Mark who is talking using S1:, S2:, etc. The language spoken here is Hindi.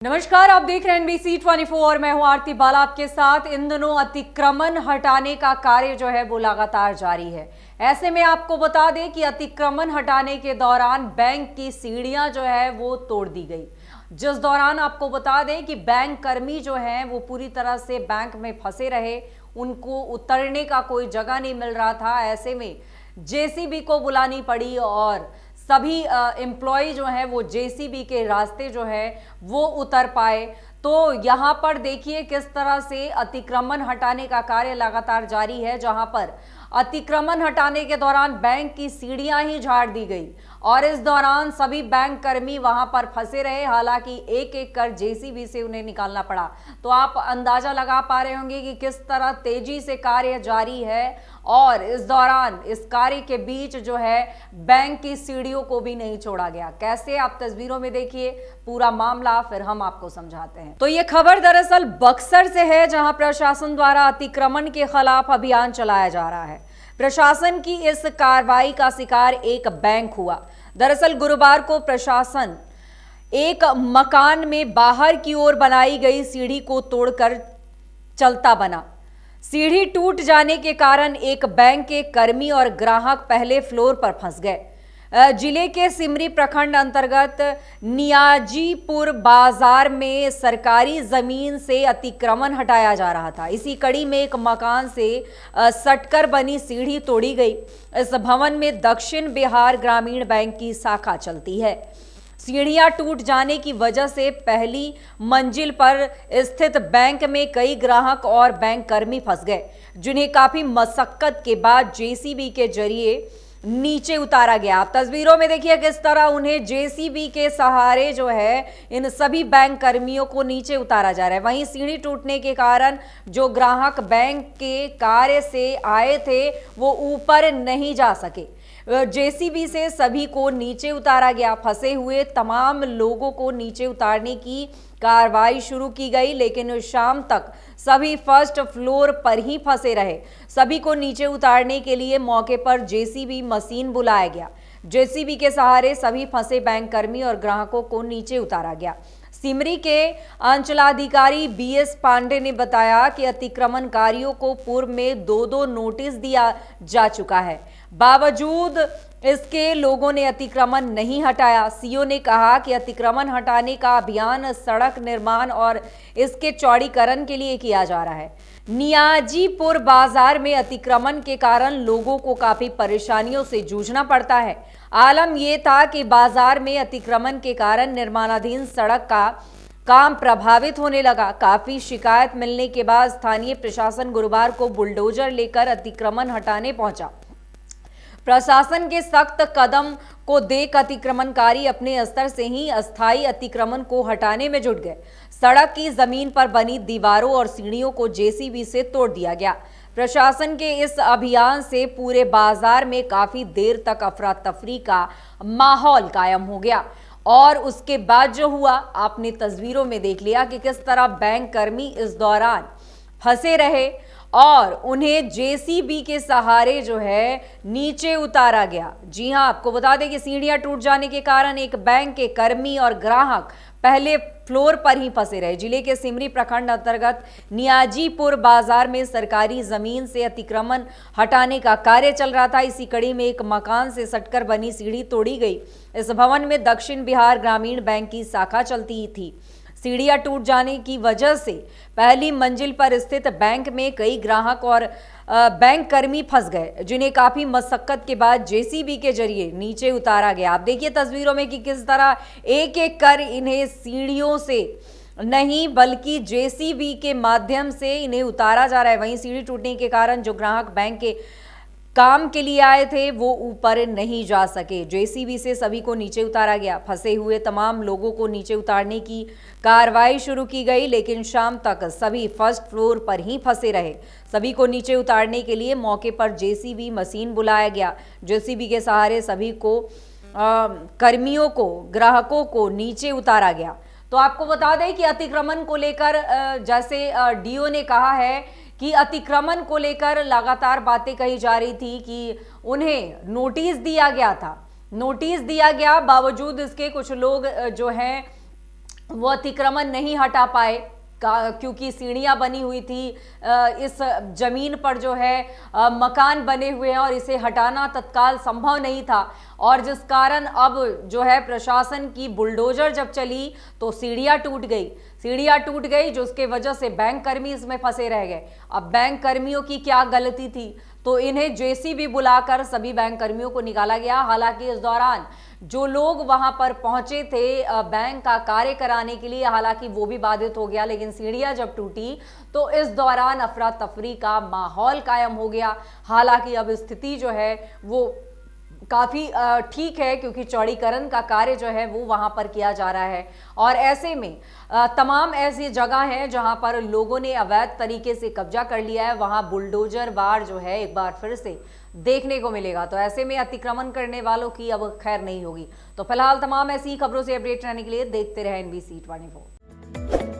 S1: नमस्कार, आप देख रहे हैं NBC 24 और मैं हूं आरती बाला आपके साथ। इन दिनों अतिक्रमण हटाने का कार्य जो है वो लगातार जारी है। ऐसे में आपको बता दें कि अतिक्रमण हटाने के दौरान बैंक की सीढ़ियां जो है वो तोड़ दी गई, जिस दौरान आपको बता दें कि बैंक कर्मी जो हैं वो पूरी तरह से बैंक में फंसे रहे, उनको उतरने का कोई जगह नहीं मिल रहा था। ऐसे में जेसीबी को बुलानी पड़ी और सभी एम्प्लॉय जो हैं वो जेसीबी के रास्ते जो है वो उतर पाए। तो यहाँ पर देखिए किस तरह से अतिक्रमण हटाने का कार्य लगातार जारी है, जहां पर अतिक्रमण हटाने के दौरान बैंक की सीढ़ियां ही झाड़ दी गई और इस दौरान सभी बैंक कर्मी वहां पर फंसे रहे। हालांकि एक एक कर जेसीबी से उन्हें निकालना पड़ा। तो आप अंदाजा लगा पा रहे होंगे कि किस तरह तेजी से कार्य जारी है और इस दौरान इस कार्य के बीच जो है बैंक की सीढ़ियों को भी नहीं छोड़ा गया। कैसे, आप तस्वीरों में देखिए पूरा मामला, फिर हम आपको समझाते हैं। तो ये खबर दरअसल बक्सर से है, जहां प्रशासन द्वारा अतिक्रमण के खिलाफ अभियान चलाया जा रहा है। प्रशासन की इस कार्रवाई का शिकार एक बैंक हुआ। दरअसल गुरुवार को प्रशासन एक मकान में बाहर की ओर बनाई गई सीढ़ी को तोड़कर चलता बना। सीढ़ी टूट जाने के कारण एक बैंक के कर्मी और ग्राहक पहले फ्लोर पर फंस गए। जिले के सिमरी प्रखंड अंतर्गत नियाजीपुर बाजार में सरकारी जमीन से अतिक्रमण हटाया जा रहा था। इसी कड़ी में एक मकान से सटकर बनी सीढ़ी तोड़ी गई। इस भवन में दक्षिण बिहार ग्रामीण बैंक की शाखा चलती है। सीढ़ियां टूट जाने की वजह से पहली मंजिल पर स्थित बैंक में कई ग्राहक और बैंक कर्मी फंस गए, जिन्हें काफी मशक्कत के बाद जेसीबी के जरिए नीचे उतारा गया। आप तस्वीरों में देखिए किस तरह उन्हें जेसीबी के सहारे जो है इन सभी बैंक कर्मियों को नीचे उतारा जा रहा है। वहीं सीढ़ी टूटने के कारण जो ग्राहक बैंक के कार्य से आए थे वो ऊपर नहीं जा सके। जेसीबी से सभी को नीचे उतारा गया। फंसे हुए तमाम लोगों को नीचे उतारने की कार्रवाई शुरू की गई, लेकिन शाम तक सभी फर्स्ट फ्लोर पर ही फंसे रहे। सभी को नीचे उतारने के लिए मौके पर जेसीबी मशीन बुलाया गया। जेसीबी के सहारे सभी फंसे बैंक कर्मी और ग्राहकों को नीचे उतारा गया। सिमरी के अंचलाधिकारी BS पांडे ने बताया कि अतिक्रमणकारियों को पूर्व में दो नोटिस दिया जा चुका है, बावजूद इसके लोगों ने अतिक्रमण नहीं हटाया। सीओ ने कहा कि अतिक्रमण हटाने का अभियान सड़क निर्माण और इसके चौड़ीकरण के लिए किया जा रहा है। नियाजीपुर बाजार में अतिक्रमण के कारण लोगों को काफी परेशानियों से जूझना पड़ता है। आलम यह था कि बाजार में अतिक्रमण के कारण निर्माणाधीन सड़क का काम प्रभावित होने लगा। काफी शिकायत मिलने के बाद स्थानीय प्रशासन गुरुवार को बुलडोजर लेकर अतिक्रमण हटाने पहुंचा। प्रशासन के सख्त कदम को देख अतिक्रमणकारी अपने स्तर से ही अस्थायी अतिक्रमण को हटाने में जुट गए। सड़क की जमीन पर बनी दीवारों और सीढ़ियों को जेसीबी से तोड़ दिया गया। प्रशासन के इस अभियान से पूरे बाजार में काफी देर तक अफरा तफरी का माहौल कायम हो गया और उसके बाद जो हुआ आपने तस्वीरों में देख लिया कि किस तरह बैंक कर्मी इस दौरान फंसे रहे और उन्हें जेसीबी के सहारे जो है नीचे उतारा गया। जी हां, आपको बता दें कि सीढ़ियां टूट जाने के कारण एक बैंक के कर्मी और ग्राहक पहले फ्लोर पर ही फंसे रहे। जिले के सिमरी प्रखंड अंतर्गत नियाजीपुर बाजार में सरकारी जमीन से अतिक्रमण हटाने का कार्य चल रहा था। इसी कड़ी में एक मकान से सटकर बनी सीढ़ी तोड़ी गई। इस भवन में दक्षिण बिहार ग्रामीण बैंक की शाखा चलती थी। सीढ़ियां टूट जाने की वजह से पहली मंजिल पर स्थित बैंक में कई ग्राहक और बैंक कर्मी फंस गए, जिन्हें काफी मशक्कत के बाद जेसीबी के जरिए नीचे उतारा गया। आप देखिए तस्वीरों में कि किस तरह एक एक कर इन्हें सीढ़ियों से नहीं बल्कि जेसीबी के माध्यम से इन्हें उतारा जा रहा है। वहीं सीढ़ी टूटने के कारण जो ग्राहक बैंक के काम के लिए आए थे वो ऊपर नहीं जा सके। जेसीबी से सभी को नीचे उतारा गया। फंसे हुए तमाम लोगों को नीचे उतारने की कार्रवाई शुरू की गई, लेकिन शाम तक सभी फर्स्ट फ्लोर पर ही फंसे रहे। सभी को नीचे उतारने के लिए मौके पर जेसीबी मशीन बुलाया गया। जेसीबी के सहारे सभी को कर्मियों को, ग्राहकों को नीचे उतारा गया। तो आपको बता दें कि अतिक्रमण को लेकर जैसे डीओ ने कहा है कि अतिक्रमण को लेकर लगातार बातें कही जा रही थी कि उन्हें नोटिस दिया गया था। नोटिस दिया गया, बावजूद इसके कुछ लोग जो हैं वो अतिक्रमण नहीं हटा पाए क्योंकि सीढ़ियां बनी हुई थी। इस जमीन पर जो है मकान बने हुए हैं और इसे हटाना तत्काल संभव नहीं था, और जिस कारण अब जो है प्रशासन की बुलडोजर जब चली तो सीढ़ियां टूट गई, जो उसके वजह से बैंक कर्मी इसमें फंसे रह गए। अब बैंक कर्मियों की क्या गलती थी, तो इन्हें जेसीबी बुलाकर सभी बैंक कर्मियों को निकाला गया। हालांकि इस दौरान जो लोग वहां पर पहुंचे थे बैंक का कार्य कराने के लिए, हालांकि वो भी बाधित हो गया, लेकिन सीढ़ियां जब टूटी तो इस दौरान अफरा तफरी का माहौल कायम हो गया। हालांकि अब स्थिति जो है वो काफ़ी ठीक है, क्योंकि चौड़ीकरण का कार्य जो है वो वहाँ पर किया जा रहा है। और ऐसे में तमाम ऐसी जगह हैं जहाँ पर लोगों ने अवैध तरीके से कब्जा कर लिया है, वहाँ बुलडोजर वार जो है एक बार फिर से देखने को मिलेगा। तो ऐसे में अतिक्रमण करने वालों की अब खैर नहीं होगी। तो फिलहाल तमाम ऐसी खबरों से अपडेट रहने के लिए देखते रहे NBC 24।